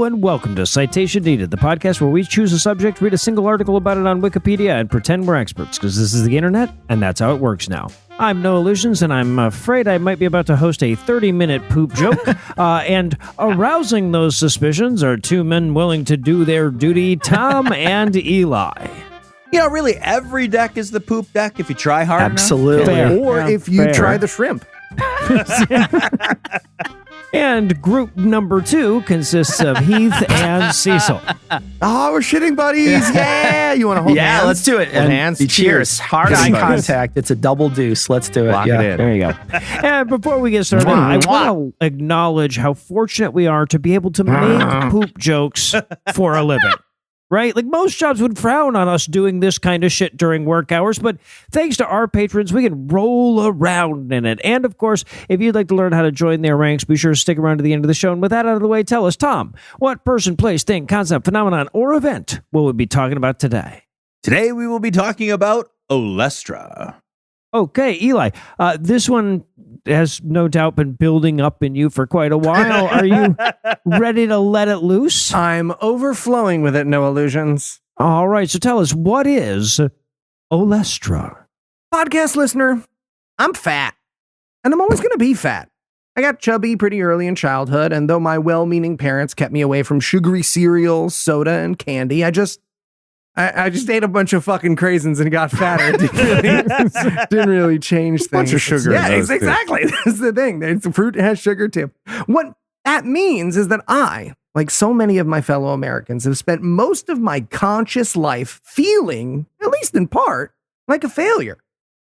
and welcome to Citation Needed, the podcast where we choose a subject, read a single article about it on Wikipedia, and pretend we're experts, because this is the internet, and that's how it works now. I'm No Illusions, and I'm afraid I might be about to host a 30-minute poop joke, and arousing those suspicions are two men willing to do their duty, Tom and Eli. You know, really, every deck is the poop deck if you try hard Absolutely. enough. Or if you try the shrimp. And group number 2 consists of Heath and Cecil. Oh, we're shitting buddies. Yeah. You want to hold hands? Yeah, let's do it. Hold hands. Cheers. Hard eye contact. It's a double deuce. Let's do it. Lock it in. There you go. And before we get started, I want to acknowledge how fortunate we are to be able to make poop jokes for a living. Right? Like most jobs would frown on us doing this kind of shit during work hours, but thanks to our patrons, we can roll around in it. And of course, if you'd like to learn how to join their ranks, be sure to stick around to the end of the show. And with that out of the way, tell us, Tom, what person, place, thing, concept, phenomenon, or event will we be talking about today? Today we will be talking about Olestra. Okay, Eli, this one has no doubt been building up in you for quite a while. Are you ready to let it loose? I'm overflowing with it, No Illusions. All right, so tell us, what is Olestra? Podcast listener, I'm fat. And I'm always going to be fat. I got chubby pretty early in childhood, and though my well-meaning parents kept me away from sugary cereals, soda, and candy, I just ate a bunch of fucking craisins and got fatter. Didn't really change things. Bunch of sugar. Yeah, exactly. That's the thing. The fruit has sugar too. What that means is that I, like so many of my fellow Americans, have spent most of my conscious life feeling, at least in part, like a failure.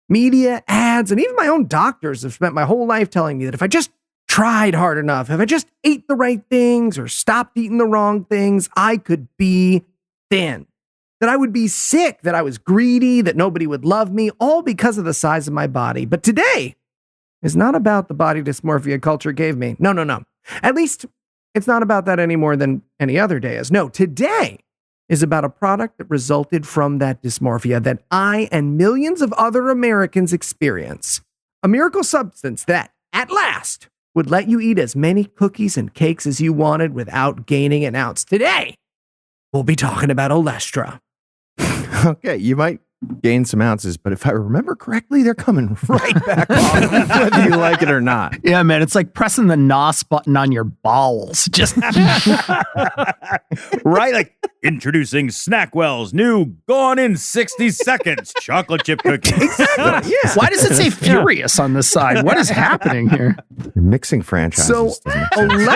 Media, ads, and even my own doctors have spent my whole life telling me that if I just tried hard enough, if I just ate the right things or stopped eating the wrong things, I could be thin. That I would be sick, that I was greedy, that nobody would love me, all because of the size of my body. But today is not about the body dysmorphia culture gave me. No. At least it's not about that any more than any other day is. No, today is about a product that resulted from that dysmorphia that I and millions of other Americans experience. A miracle substance that, at last, would let you eat as many cookies and cakes as you wanted without gaining an ounce. Today, we'll be talking about Olestra. Okay, you might gain some ounces, but if I remember correctly, they're coming right back off, whether you like it or not. Yeah, man, it's like pressing the NOS button on your bowels. Just Right? Like introducing Snackwell's new gone in 60 seconds chocolate chip cookies. Exactly, yeah. why does it say furious on this side? What is happening here? You're mixing franchises. So, doesn't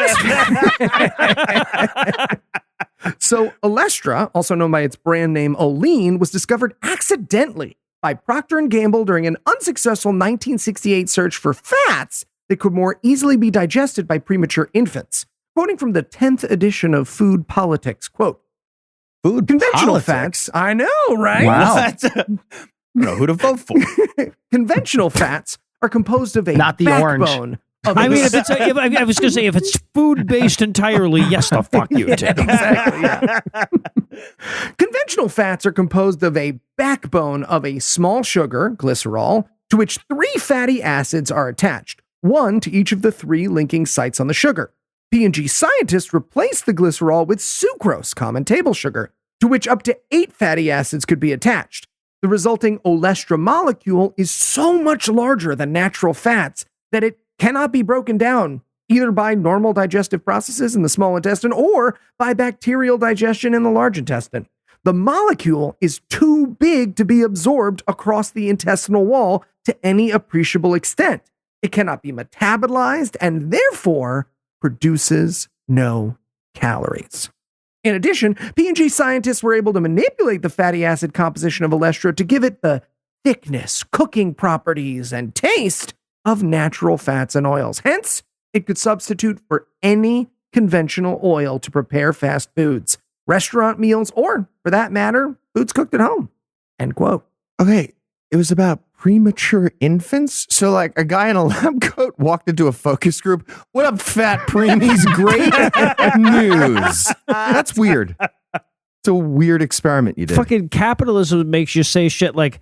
So Olestra, also known by its brand name Olean, was discovered accidentally by Procter & Gamble during an unsuccessful 1968 search for fats that could more easily be digested by premature infants. Quoting from the 10th edition of Food Politics, quote, Food conventional politics. fats, I know, right? Wow. I don't know who to vote for. Conventional fats are composed of a Not the orange. backbone. Of I a mean, I was going to say, if it's food-based entirely, yes, the fuck you did. Exactly, yeah. Conventional fats are composed of a backbone of a small sugar, glycerol, to which 3 fatty acids are attached, 1 to each of the 3 linking sites on the sugar. P&G scientists replaced the glycerol with sucrose, common table sugar, to which up to 8 fatty acids could be attached. The resulting Olestra molecule is so much larger than natural fats that it cannot be broken down either by normal digestive processes in the small intestine or by bacterial digestion in the large intestine. The molecule is too big to be absorbed across the intestinal wall to any appreciable extent. It cannot be metabolized and therefore produces no calories. In addition, P&G scientists were able to manipulate the fatty acid composition of Olestra to give it the thickness, cooking properties, and taste of natural fats and oils. Hence, it could substitute for any conventional oil to prepare fast foods, restaurant meals, or, for that matter, foods cooked at home. End quote. Okay, it was about premature infants. So, like, a guy in a lab coat walked into a focus group. What up, fat preemies? Great news. That's weird. It's a weird experiment you did. Fucking capitalism makes you say shit like,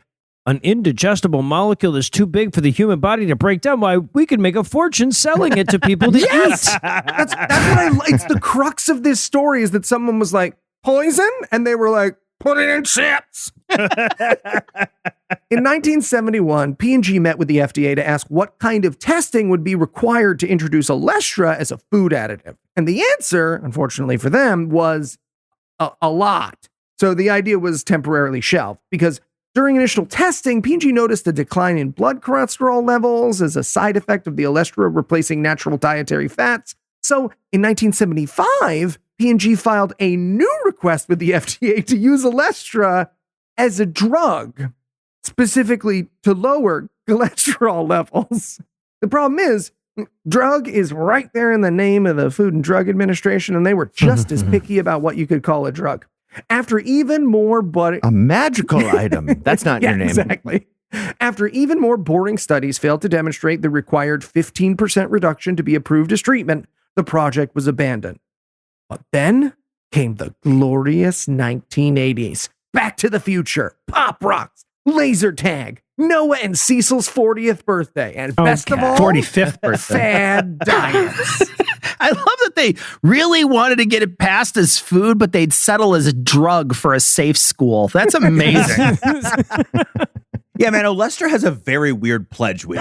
an indigestible molecule that's too big for the human body to break down, why we could make a fortune selling it to people to eat. That's what I like. It's the crux of this story is that someone was like, poison? And they were like, put it in chips. In 1971, P&G met with the FDA to ask what kind of testing would be required to introduce Olestra as a food additive. And the answer, unfortunately for them, was a lot. So the idea was temporarily shelved because during initial testing, P&G noticed a decline in blood cholesterol levels as a side effect of the Olestra replacing natural dietary fats. So in 1975, P&G filed a new request with the FDA to use Olestra as a drug, specifically to lower cholesterol levels. The problem is, drug is right there in the name of the Food and Drug Administration, and they were just as picky about what you could call a drug. After even more a magical item. That's not your name. Exactly. After even more boring studies failed to demonstrate the required 15% reduction to be approved as treatment, the project was abandoned. But then came the glorious 1980s. Back to the Future, Pop Rocks, Laser Tag, Noah and Cecil's 40th birthday, and best of all, 45th birthday. Fad diets. I love that they really wanted to get it passed as food, but they'd settle as a drug for a safe school. That's amazing. Yeah, man, Olestra has a very weird pledge week.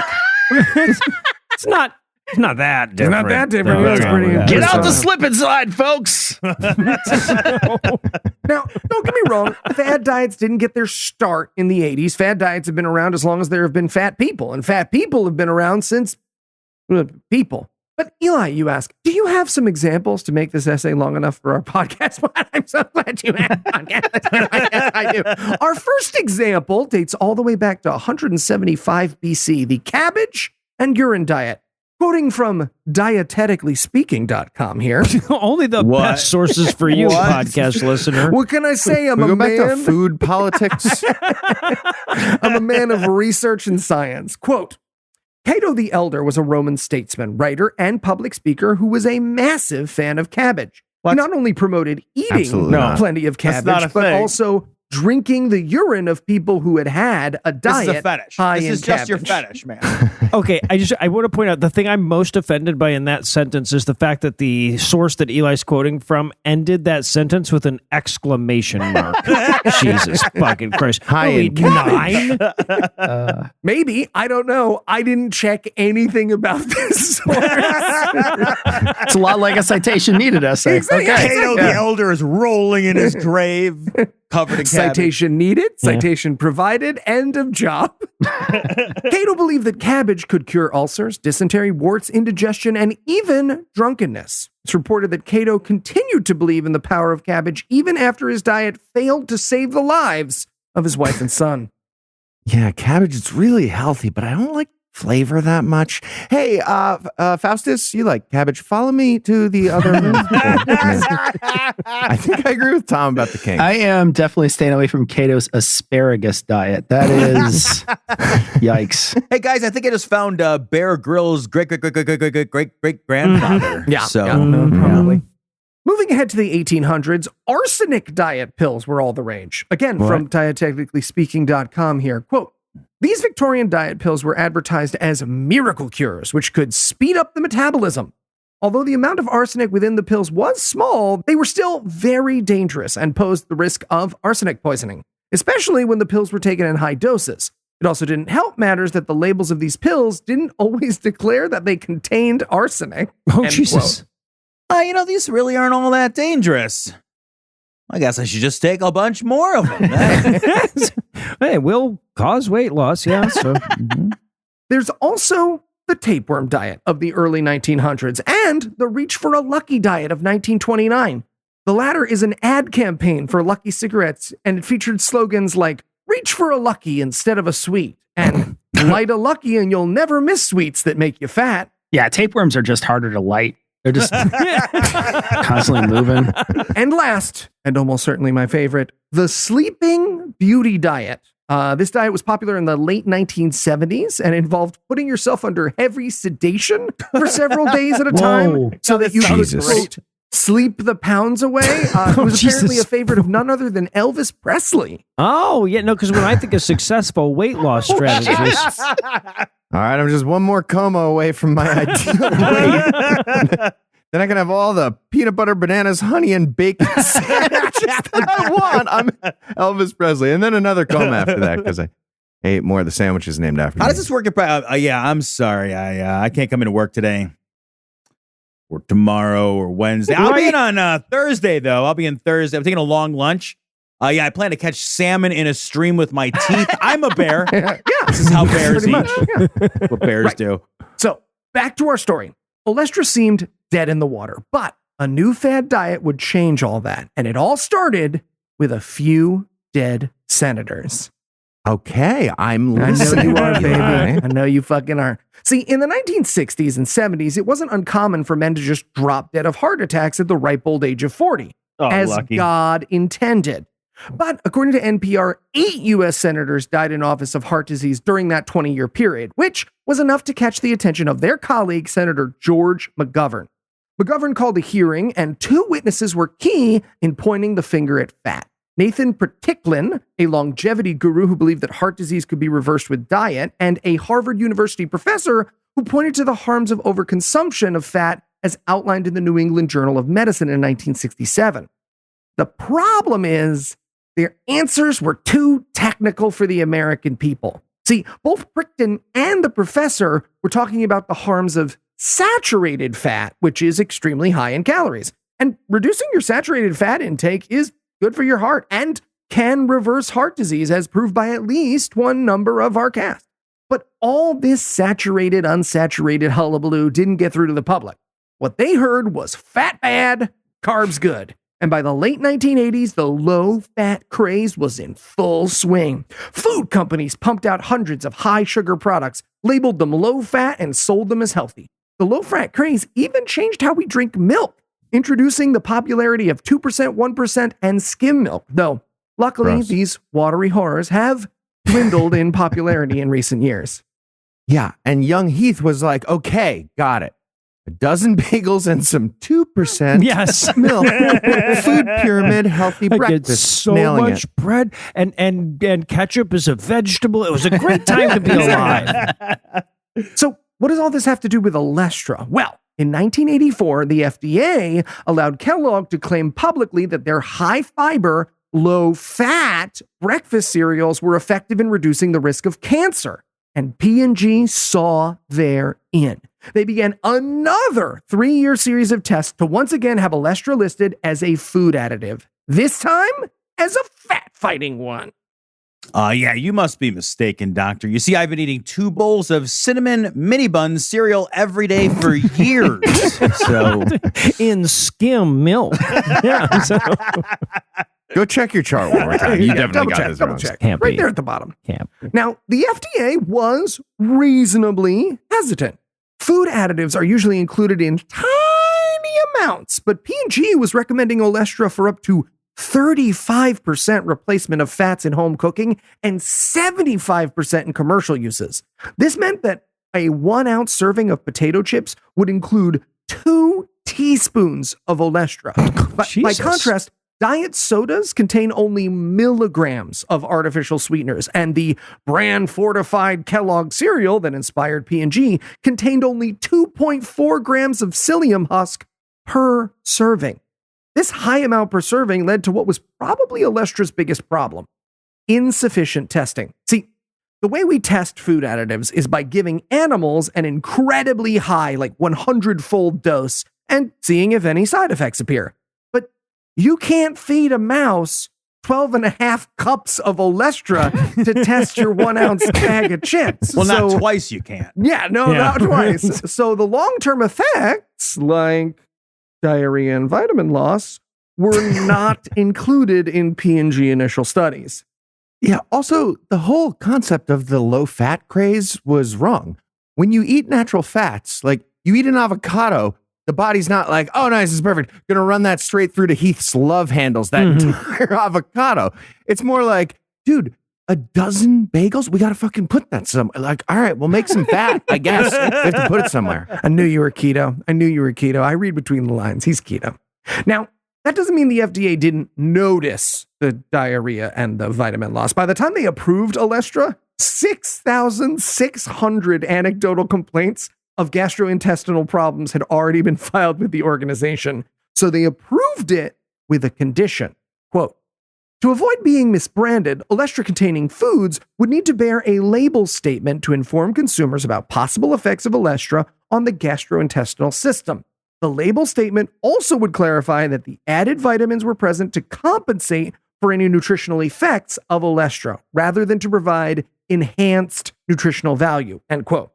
It's not that different. Not that different. No, It's no, pretty no. Get out the slip and slide, folks. Now, don't get me wrong, fad diets didn't get their start in the 80s. Fad diets have been around as long as there have been fat people, and fat people have been around since people. But Eli, you ask, do you have some examples to make this essay long enough for our podcast? I'm so glad you asked. Yes, I do. Our first example dates all the way back to 175 BC, the cabbage and urine diet. Quoting from dieteticallyspeaking.com here. Only the What? best sources for you, What? podcast listener. What can I say? I'm We a go back to man. food politics. I'm a man of research and science. Quote, Cato the Elder was a Roman statesman, writer, and public speaker who was a massive fan of cabbage. He not only promoted eating Absolutely not. plenty of That's not cabbage, a but thing. also drinking the urine of people who had a This diet is a fetish. high This in is just your cabbage. fetish, man. Okay, I want to point out the thing I'm most offended by in that sentence is the fact that the source that Eli's quoting from ended that sentence with an exclamation mark. Jesus fucking Christ. High Only in cabbage. 9? Maybe, I don't know. I didn't check anything about this source. It's a lot like a citation needed essay. Exactly. Okay. Cato the Elder is rolling in his grave, covered in cabbage. Citation needed, citation provided, end of job. Cato believed that cabbage could cure ulcers, dysentery, warts, indigestion, and even drunkenness. It's reported that Cato continued to believe in the power of cabbage even after his diet failed to save the lives of his wife and son. Yeah, cabbage is really healthy, but I don't like flavor that much. Hey, Faustus, you like cabbage? Follow me to the other room. I think I agree with Tom about the king. I am definitely staying away from Cato's asparagus diet. That is, yikes. Hey guys, I think I just found Bear Grylls' great grandfather. Yeah, So probably. Moving ahead to the 1800s, arsenic diet pills were all the rage. Again, from dieteticallyspeaking.com here. Quote, these Victorian diet pills were advertised as miracle cures, which could speed up the metabolism. Although the amount of arsenic within the pills was small, they were still very dangerous and posed the risk of arsenic poisoning, especially when the pills were taken in high doses. It also didn't help matters that the labels of these pills didn't always declare that they contained arsenic. Oh, End Jesus. quote. these really aren't all that dangerous. I guess I should just take a bunch more of them. Hey, will cause weight loss, yeah. So There's also the tapeworm diet of the early 1900s and the Reach for a Lucky diet of 1929. The latter is an ad campaign for Lucky cigarettes, and it featured slogans like, reach for a Lucky instead of a sweet, and light a Lucky and you'll never miss sweets that make you fat. Yeah, tapeworms are just harder to light. They're just constantly moving. And last, and almost certainly my favorite, the Sleeping Beauty diet. This diet was popular in the late 1970s and involved putting yourself under heavy sedation for several days at a time Whoa. so that you could, Jesus. quote, sleep the pounds away. Who was apparently Jesus. a favorite of none other than Elvis Presley. Oh, yeah, no, because when I think of successful weight loss strategies, All right, I'm just one more coma away from my ideal weight. Then I can have all the peanut butter, bananas, honey, and bacon sandwiches that I want. I'm Elvis Presley. And then another coma after that because I ate more of the sandwiches named after me. How does this work? Yeah, I'm sorry. I can't come into work today or tomorrow or Wednesday. I'll be in on Thursday, though. I'll be in Thursday. I'm taking a long lunch. Yeah, I plan to catch salmon in a stream with my teeth. I'm a bear. Yeah, This is how bears pretty eat. much. Yeah. What bears Right. do. So back to our story. Olestra seemed dead in the water, but a new fad diet would change all that. And it all started with a few dead senators. Okay, I'm I know listening. you are, baby. Right. I know you fucking are. See, in the 1960s and 70s, it wasn't uncommon for men to just drop dead of heart attacks at the ripe old age of 40, Oh, as lucky. God intended. But according to NPR, 8 U.S. senators died in office of heart disease during that 20-year period, which was enough to catch the attention of their colleague, Senator George McGovern. McGovern called a hearing, and 2 witnesses were key in pointing the finger at fat. Nathan Perticklin, a longevity guru who believed that heart disease could be reversed with diet, and a Harvard University professor who pointed to the harms of overconsumption of fat as outlined in the New England Journal of Medicine in 1967. The problem is their answers were too technical for the American people. See, both Prickton and the professor were talking about the harms of saturated fat, which is extremely high in calories. And reducing your saturated fat intake is good for your heart and can reverse heart disease, as proved by at least one number of our cast. But all this saturated, unsaturated hullabaloo didn't get through to the public. What they heard was fat bad, carbs good. And by the late 1980s, the low-fat craze was in full swing. Food companies pumped out hundreds of high-sugar products, labeled them low-fat, and sold them as healthy. The low-fat craze even changed how we drink milk, introducing the popularity of 2%, 1%, and skim milk, though luckily Gross. these watery horrors have dwindled in popularity in recent years. Yeah, and young Heath was like, okay, got it. A dozen bagels and some 2% yes. milk. Food pyramid, healthy I get breakfast. so Nailing much it. bread and ketchup is a vegetable. It was a great time to be alive. So what does all this have to do with Olestra? Well, in 1984, the FDA allowed Kellogg to claim publicly that their high-fiber, low-fat breakfast cereals were effective in reducing the risk of cancer. And P&G saw their in. They began another 3-year series of tests to once again have Olestra listed as a food additive. This time as a fat-fighting one. Yeah, you must be mistaken, doctor. You see, I've been eating 2 bowls of cinnamon mini bun cereal every day for years. So In skim milk. Yeah. So, Go check your chart one more time. You definitely got this double wrong. check. Can't Right be. there at the bottom. can't. Now, the FDA was reasonably hesitant. Food additives are usually included in tiny amounts, but P&G was recommending Olestra for up to 35% replacement of fats in home cooking and 75% in commercial uses. This meant that a 1-ounce serving of potato chips would include 2 teaspoons of Olestra. By Jesus. contrast, diet sodas contain only milligrams of artificial sweeteners, and the brand-fortified Kellogg cereal that inspired P&G contained only 2.4 grams of psyllium husk per serving. This high amount per serving led to what was probably Olestra's biggest problem: insufficient testing. See, the way we test food additives is by giving animals an incredibly high, like 100-fold dose, and seeing if any side effects appear. But you can't feed a mouse 12.5 cups of Olestra to test your 1-ounce bag of chips. well, not So- twice you can't. yeah, no, Yeah. not twice. So the long-term effects, like diarrhea and vitamin loss, were not included in P&G initial studies. Yeah, also, the whole concept of the low fat craze was wrong. When you eat natural fats, like you eat an avocado, the body's not like, oh, nice, this is perfect. Gonna run that straight through to Heath's love handles, that entire avocado. It's more like, dude, a dozen bagels? We gotta fucking put that somewhere. Like, all right, we'll make some fat, I guess. We have to put it somewhere. I knew you were keto. I read between the lines. He's keto. Now, that doesn't mean the FDA didn't notice the diarrhea and the vitamin loss. By the time they approved Olestra, 6,600 anecdotal complaints of gastrointestinal problems had already been filed with the organization. So they approved it with a condition. Quote, to avoid being misbranded, Olestra-containing foods would need to bear a label statement to inform consumers about possible effects of Olestra on the gastrointestinal system. The label statement also would clarify that the added vitamins were present to compensate for any nutritional effects of Olestra, rather than to provide enhanced nutritional value, end quote.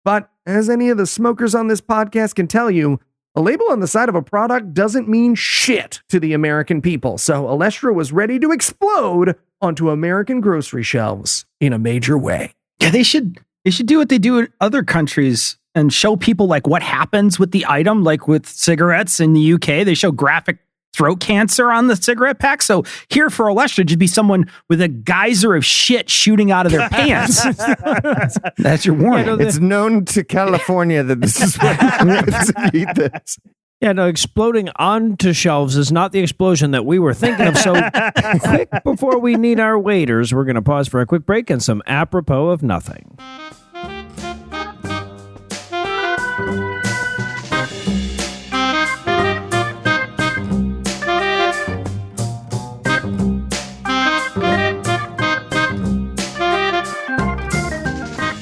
But as any of the smokers on this podcast can tell you, a label on the side of a product doesn't mean shit to the American people. So Olestra was ready to explode onto American grocery shelves in a major way. Yeah, they should do what they do in other countries and show people like what happens with the item, like with cigarettes in the UK. They show graphic throat cancer on the cigarette pack. So here for Olestra, just be someone with a geyser of shit shooting out of their pants. That's your warning. Yeah, no, It's known to California that this is what happens if you eat this. Yeah, no, exploding onto shelves is not the explosion that we were thinking of. So quick before we need our waiters, we're going to pause for a quick break and some apropos of nothing.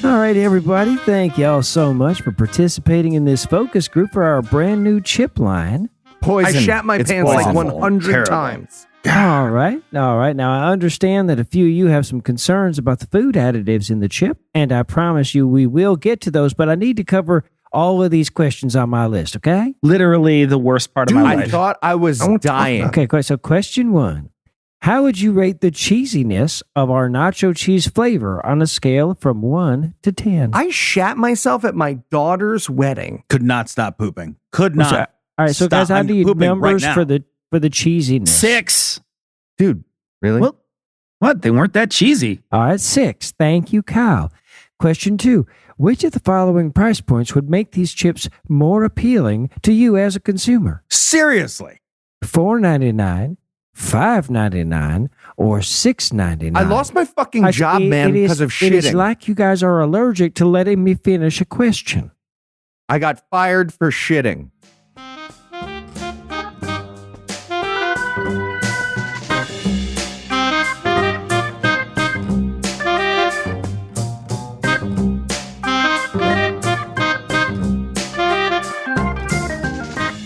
All right, everybody, thank y'all so much for participating in this focus group for our brand new chip line. Poison. I shat my It's pants like poison. 100 Terrible. times. All right. Now, I understand that a few of you have some concerns about the food additives in the chip, and I promise you we will get to those, but I need to cover all of these questions on my list, okay? Literally the worst part of my I life. thought I was I won't talk dying. Okay, so question 1. How would you rate the cheesiness of our nacho cheese flavor on a scale from 1 to 10? I shat myself at my daughter's wedding. Could not stop pooping. Could What's not. that? All right, so Stop. guys, how I'm do you pooping right numbers now. for the cheesiness? 6. Dude, really? Well, what? They weren't that cheesy. All right, 6. Thank you, Kyle. Question 2. Which of the following price points would make these chips more appealing to you as a consumer? Seriously. $4.99, $5.99, or $6.99? I lost my fucking job, man, because of It is shitting. like you guys are allergic to letting me finish a question. I got fired for shitting.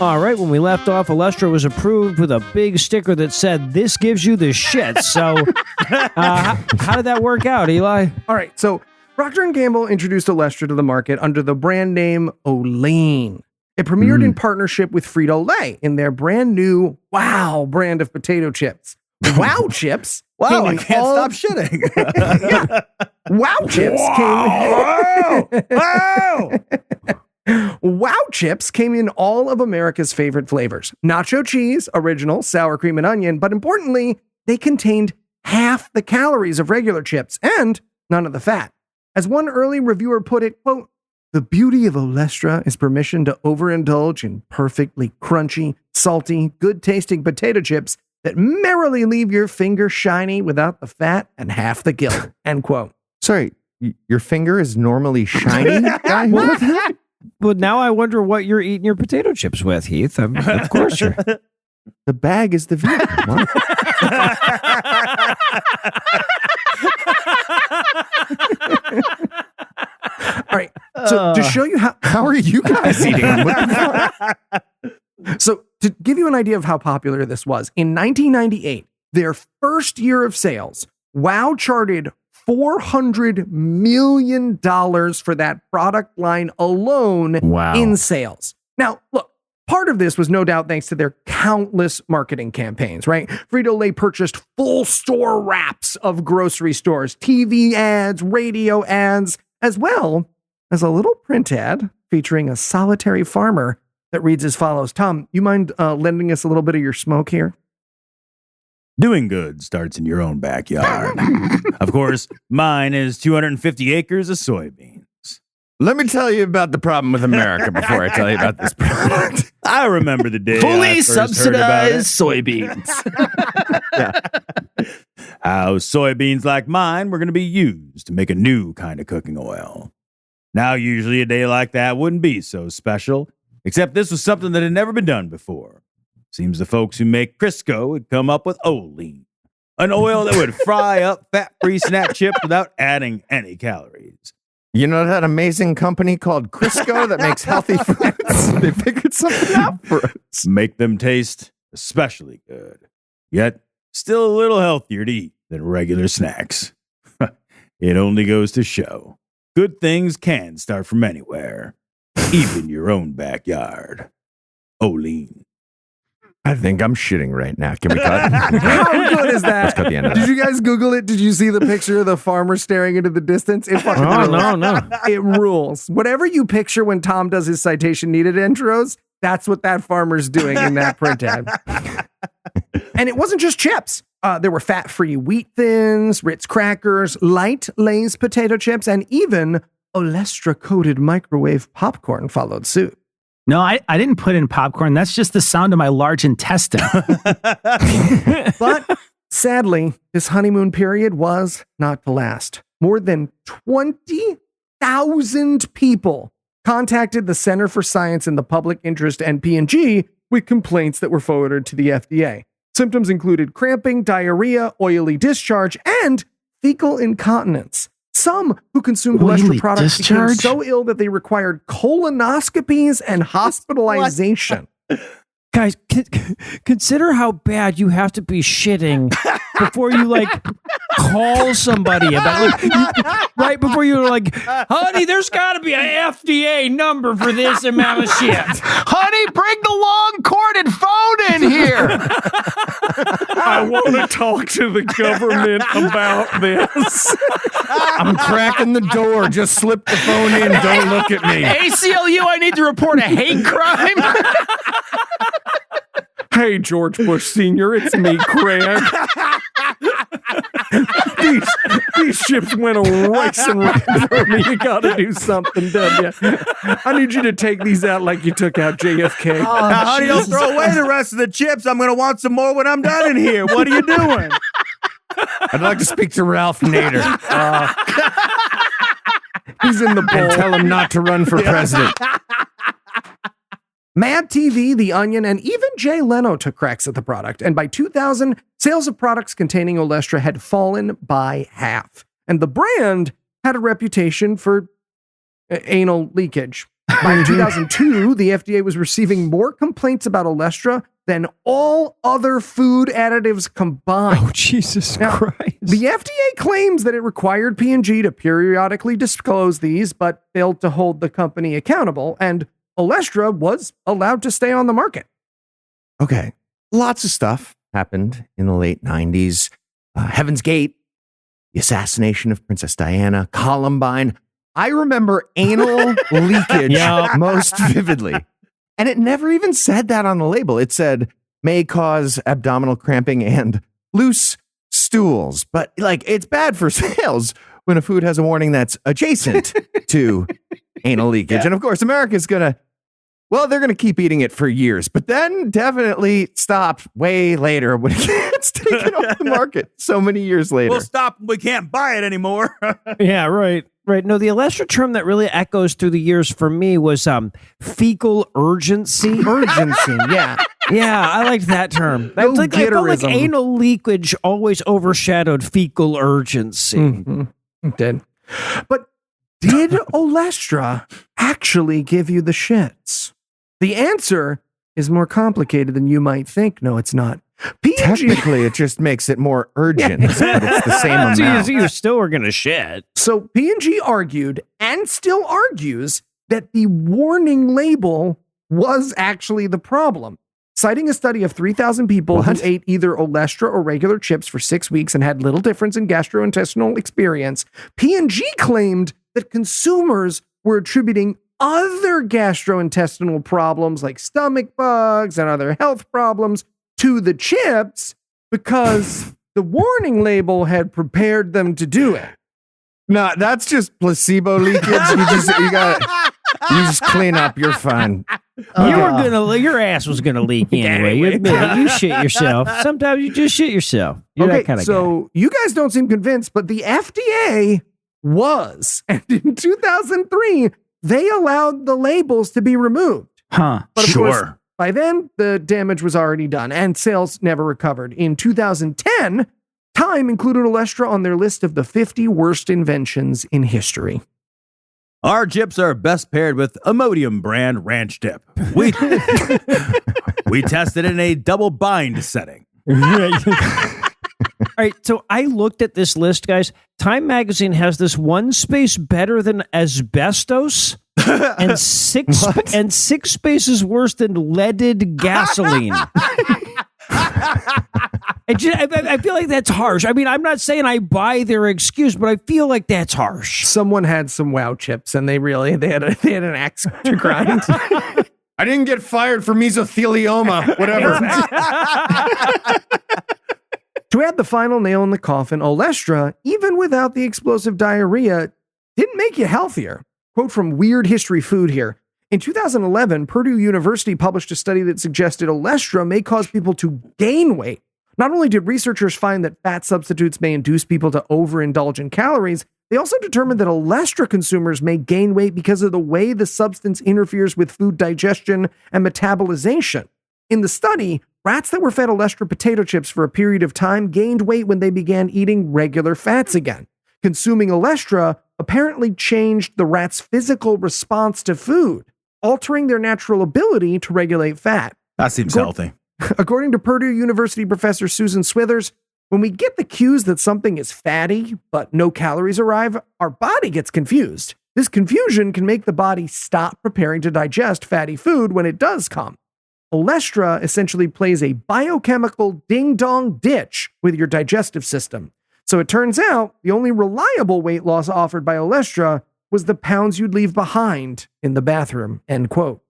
All right, when we left off, Olestra was approved with a big sticker that said, "This gives you the shit." So how did that work out, Eli? All right, so Procter & Gamble introduced Olestra to the market under the brand name Olean. It premiered in partnership with Frito-Lay in their brand new Wow brand of potato chips. Wow chips. Wow, came I in can't all- stop shitting. Yeah. Wow chips came. Wow chips came in all of America's favorite flavors: nacho cheese, original, sour cream and onion. But importantly, they contained half the calories of regular chips and none of the fat. As one early reviewer put it, quote, "The beauty of Olestra is permission to overindulge in perfectly crunchy, salty, good-tasting potato chips that merrily leave your finger shiny without the fat and half the guilt," end quote. Sorry, your finger is normally shiny, guy? What was that? Well, now I wonder what you're eating your potato chips with, Heath. Of course you're. The bag is the vehicle. What? All right. So to show you How are you guys eating them? What the fuck? So to give you an idea of how popular this was, in 1998, their first year of sales, Wow charted $400 million for that product line alone in sales. Now, look, part of this was no doubt thanks to their countless marketing campaigns, right? Frito-Lay purchased full store wraps of grocery stores, TV ads, radio ads, as well as a little print ad featuring a solitary farmer that reads as follows. Tom, you mind lending us a little bit of your smoke here? Doing good starts in your own backyard. Of course, mine is 250 acres of soybeans. Let me tell you about the problem with America before I tell you about this product. I remember the day I Fully first heard about it. subsidized soybeans. How soybeans like mine were going to be used to make a new kind of cooking oil. Now, usually a day like that wouldn't be so special, except this was something that had never been done before. Seems the folks who make Crisco had come up with Olean, an oil that would fry up fat-free snap chips without adding any calories. You know that amazing company called Crisco that makes healthy foods? They figured something out for us. Make them taste especially good, yet still a little healthier to eat than regular snacks. It only goes to show, good things can start from anywhere, even your own backyard. Olean. I think I'm shitting right now. Can we cut? How good is that? Let's cut the end of Did that. you guys Google it? Did you see the picture of the farmer staring into the distance? It fucking Oh, rules. no. It rules. Whatever you picture when Tom does his citation needed intros, that's what that farmer's doing in that print ad. And it wasn't just chips. There were fat-free wheat thins, Ritz crackers, light Lay's potato chips, and even Olestra-coated microwave popcorn followed suit. No, I didn't put in popcorn. That's just the sound of my large intestine. But sadly, this honeymoon period was not to last. More than 20,000 people contacted the Center for Science in the Public Interest and P&G with complaints that were forwarded to the FDA. Symptoms included cramping, diarrhea, oily discharge, and fecal incontinence. Some who consumed Oily Olestra products became discharge? so ill that they required colonoscopies and hospitalization. Guys, consider how bad you have to be shitting before you like call somebody about right before you're like, honey, there's got to be an FDA number for this amount of shit. Honey, bring the long corded phone in here. I want to talk to the government about this. I'm cracking the door. Just slip the phone in. Don't look at me. ACLU, I need to report a hate crime. Hey, George Bush Sr., it's me, Craig. these ships went a racing right through me. You gotta do something, don't you? I need you to take these out like you took out JFK. Now, honey, don't throw away the rest of the chips. I'm going to want some more when I'm done in here. What are you doing? I'd like to speak to Ralph Nader. He's in the bowl. And tell him not to run for president. Mad TV, The Onion, and even Jay Leno took cracks at the product. And by 2000, sales of products containing Olestra had fallen by half. And the brand had a reputation for anal leakage. By 2002, the FDA was receiving more complaints about Olestra than all other food additives combined. Oh, Jesus Now, Christ. The FDA claims that it required P&G to periodically disclose these, but failed to hold the company accountable, and Olestra was allowed to stay on the market. Okay. Lots of stuff happened in the late 90s. Heaven's Gate, the assassination of Princess Diana, Columbine. I remember anal leakage most vividly. And it never even said that on the label. It said, may cause abdominal cramping and loose stools. But like, it's bad for sales when a food has a warning that's adjacent to anal leakage. And of course, America's they're going to keep eating it for years, but then definitely stopped way later when it gets taken off the market so many years later. We'll stop. We can't buy it anymore. Yeah, right. Right. No, the Olestra term that really echoes through the years for me was fecal urgency. Urgency, yeah. Yeah, I liked that term. No I felt like gitterism. anal leakage always overshadowed fecal urgency. Mm-hmm. It did. But did Olestra actually give you the shits? The answer is more complicated than you might think. No, it's not. P&G, Technically, it just makes it more urgent, but it's the same So amount. you still are going to shit. so P&G argued and still argues that the warning label was actually the problem. Citing a study of 3,000 people who ate either Olestra or regular chips for 6 weeks and had little difference in gastrointestinal experience, P&G claimed that consumers were attributing other gastrointestinal problems like stomach bugs and other health problems to the chips because the warning label had prepared them to do it. No, that's just placebo leakage. You just clean up. You're fine. Your ass was gonna leak anyway. You admit it. You shit yourself. Sometimes you just shit yourself. You're that kind of guy. You guys don't seem convinced, but the FDA was, and in 2003 they allowed the labels to be removed. Huh. But of course, by then the damage was already done, and sales never recovered. In 2010, Time included Olestra on their list of the 50 worst inventions in history. Our chips are best paired with Imodium brand ranch dip. We tested in a double bind setting. All right, so I looked at this list, guys. Time magazine has this one space better than asbestos and six spaces worse than leaded gasoline. I feel like that's harsh. I mean, I'm not saying I buy their excuse, but I feel like that's harsh. Someone had some wow chips, and they had an axe to grind. I didn't get fired for mesothelioma. Whatever. To add the final nail in the coffin, Olestra, even without the explosive diarrhea, didn't make you healthier. Quote from Weird History Food here. In 2011, Purdue University published a study that suggested Olestra may cause people to gain weight. Not only did researchers find that fat substitutes may induce people to overindulge in calories, they also determined that Olestra consumers may gain weight because of the way the substance interferes with food digestion and metabolization. In the study, rats that were fed Olestra potato chips for a period of time gained weight when they began eating regular fats again. Consuming Olestra apparently changed the rat's physical response to food, altering their natural ability to regulate fat. That seems healthy. According to Purdue University professor Susan Swithers, when we get the cues that something is fatty, but no calories arrive, our body gets confused. This confusion can make the body stop preparing to digest fatty food when it does come. Olestra essentially plays a biochemical ding-dong ditch with your digestive system. So it turns out the only reliable weight loss offered by Olestra was the pounds you'd leave behind in the bathroom, end quote.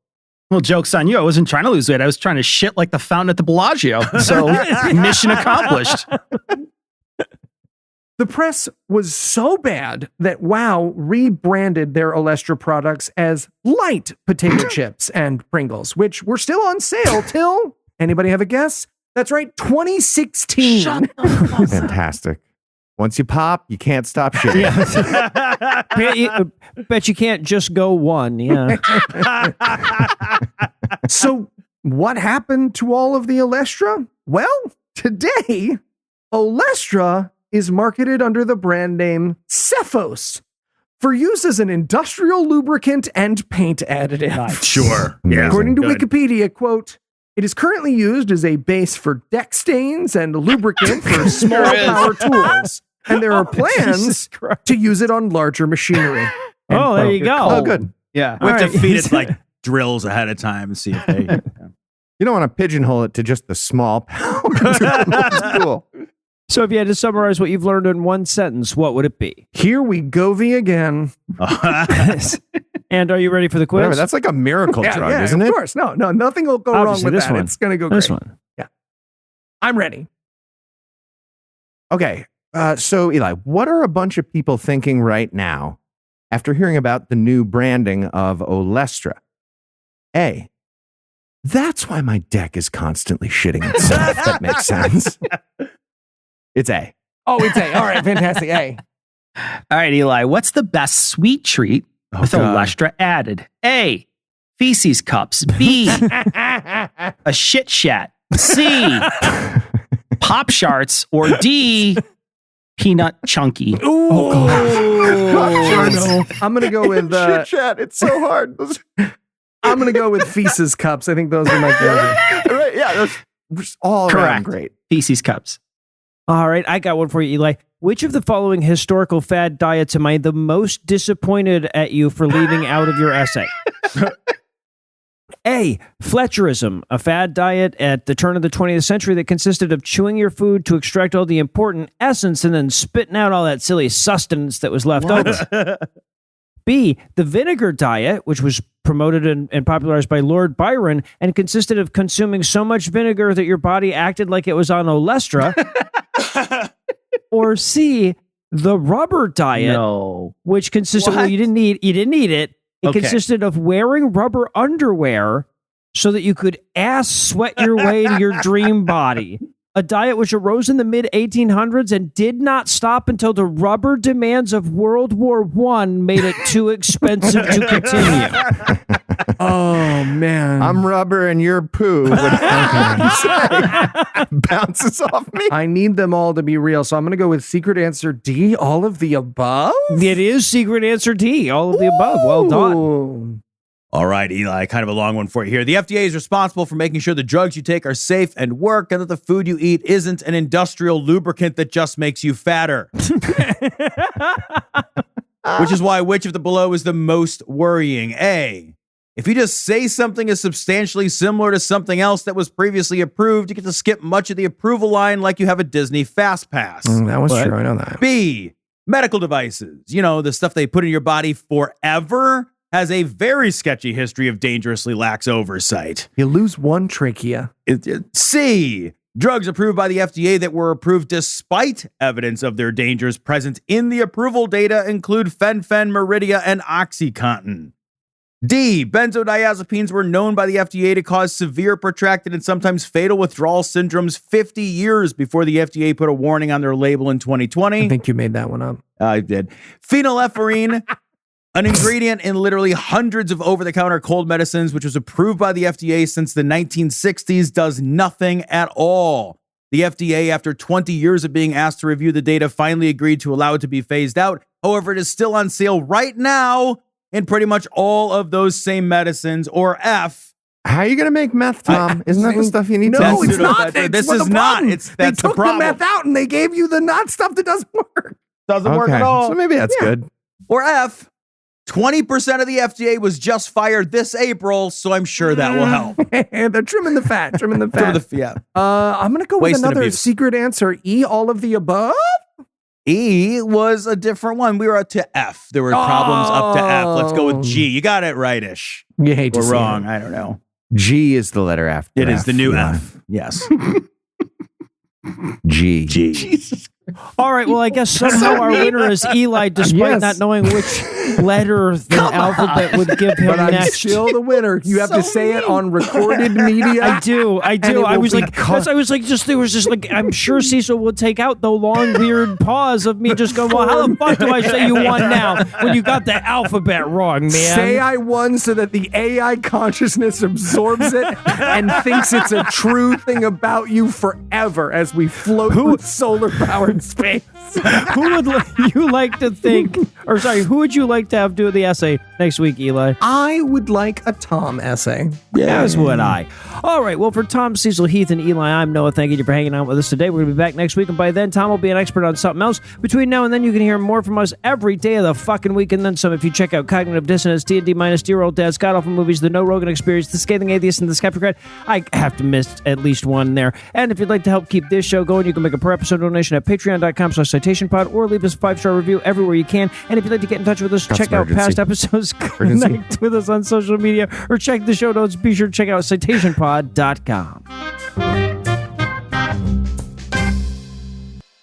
Well, joke's on you. I wasn't trying to lose weight. I was trying to shit like the fountain at the Bellagio. So mission accomplished. The press was so bad that Wow rebranded their Olestra products as light potato chips and Pringles, which were still on sale till, anybody have a guess? That's right, 2016. Fantastic. Once you pop, you can't stop shitting. Bet you can't just go one. Yeah. So what happened to all of the Olestra? Well, today, Olestra is marketed under the brand name Cephos for use as an industrial lubricant and paint additive. Nice. Sure. Yeah. According to Good. Wikipedia, quote, it is currently used as a base for deck stains and lubricant for small power tools. And there are plans to use it on larger machinery. Oh, there you go. Oh, good. Yeah. We have All to right. feed it like drills ahead of time and see if they. You don't want to pigeonhole it to just the small power. That's cool. So if you had to summarize what you've learned in one sentence, what would it be? Here we go again. And are you ready for the quiz? Whatever, that's like a miracle drug, isn't of it? course. No, nothing will go Obviously, wrong with this that. one. It's going to go great. This one. I'm ready. Okay. So, Eli, what are a bunch of people thinking right now after hearing about the new branding of Olestra? A, that's why my deck is constantly shitting itself. That makes sense. It's A. Oh, it's A. All right, fantastic. A. All right, Eli, what's the best sweet treat with God. Olestra added? A, feces cups. B, a shit shat. C, pop sharts. Or D, peanut chunky. No. I'm going to go with Shit chat. It's so hard. I'm going to go with feces cups. I think those are my favorite. Right, yeah, that's all around Correct. great. Feces cups. All right, I got one for you, Eli. Which of the following historical fad diets am I the most disappointed at you for leaving out of your essay? A, Fletcherism, a fad diet at the turn of the 20th century that consisted of chewing your food to extract all the important essence and then spitting out all that silly sustenance that was left over. B, the vinegar diet, which was promoted and popularized by Lord Byron and consisted of consuming so much vinegar that your body acted like it was on Olestra. Or C, The rubber diet, No. which consisted, well, What? you didn't eat it. It Okay. consisted of wearing rubber underwear so that you could ass sweat your way to your dream body. A diet which arose in the mid-1800s and did not stop until the rubber demands of World War I made it too expensive to continue. Oh man, I'm rubber and you're poo. Bounces off me. I need them all to be real, so I'm going to go with secret answer D. All of the above. It is secret answer D, all of the above. Well done. Ooh. All right, Eli, kind of a long one for you here. The FDA is responsible for making sure the drugs you take are safe and work, and that the food you eat isn't an industrial lubricant that just makes you fatter. Which is why which of the below is the most worrying? A, if you just say something is substantially similar to something else that was previously approved, you get to skip much of the approval line like you have a Disney Fast Pass. That was What? true. I know that. B, medical devices. You know, the stuff they put in your body forever has a very sketchy history of dangerously lax oversight. You lose one trachea. C, drugs approved by the FDA that were approved despite evidence of their dangers present in the approval data include Fen-Phen, Meridia, and OxyContin. D, benzodiazepines were known by the FDA to cause severe, protracted, and sometimes fatal withdrawal syndromes 50 years before the FDA put a warning on their label in 2020. I think you made that one up. I did. Phenylephrine, an ingredient in literally hundreds of over-the-counter cold medicines, which was approved by the FDA since the 1960s, does nothing at all. The FDA, after 20 years of being asked to review the data, finally agreed to allow it to be phased out. However, it is still on sale right now in pretty much all of those same medicines. Or F, How are you going to make meth, Tom? Isn't that the stuff you need No, to That's it's pseudo- not. that- That's this is the not. problem. That's they the took problem. the meth out and they gave you the not stuff that doesn't work. doesn't work at all. So maybe that's good. Or F, 20% of the FDA was just fired this April, so I'm sure that will help. They're trimming the fat. Trimming the fat. Yeah. I'm going to go with Waste and another abuse. secret answer. E, all of the above? E was a different one. We were up to F. There were problems up to F. Let's go with G. You got it right-ish. You hate to Or see wrong. it. I don't know. G is the letter after. It is the new yeah. F. Yes. G. G. All right, well, I guess somehow our winner is Eli, despite Yes. not knowing which letter the alphabet would give him But I'm next. still the winner. You have to say it on recorded media. I do. it I will was be like, cut. I was like, there was just like, I'm sure Cecil will take out the long, weird pause of me just going, well, how the fuck do I say you won now when you got the alphabet wrong, man? Say I won so that the AI consciousness absorbs it and thinks it's a true thing about you forever as we float through solar-powered space. Who would you like to think, or sorry, who would you like to have do the essay next week, Eli? I would like a Tom essay. As would I. All right. Well, for Tom, Cecil, Heath, and Eli, I'm Noah. Thank you for hanging out with us today. We're going to be back next week, and by then, Tom will be an expert on something else. Between now and then, you can hear more from us every day of the fucking week, and then some. If you check out Cognitive Dissonance, D&D minus, Dear Old Dad, Scott Awful Movies, The No Rogan Experience, The Scathing Atheist, and The Skeptic, I have to miss at least one there. And if you'd like to help keep this show going, you can make a per episode donation at patreon.com/citationpod or leave us a 5-star review everywhere you can. And if you'd like to get in touch with us, check out past episodes, connect with us on social media, or check the show notes. Be sure to check out citationpod.com.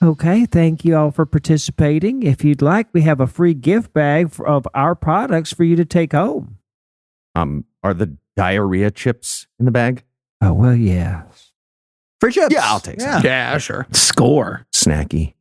Okay, thank you all for participating. If you'd like, we have a free gift bag of our products for you to take home. Are the diarrhea chips in the bag? Oh, well, yes. Free chips. Yeah, I'll take some. Yeah, sure. Score. Snacky.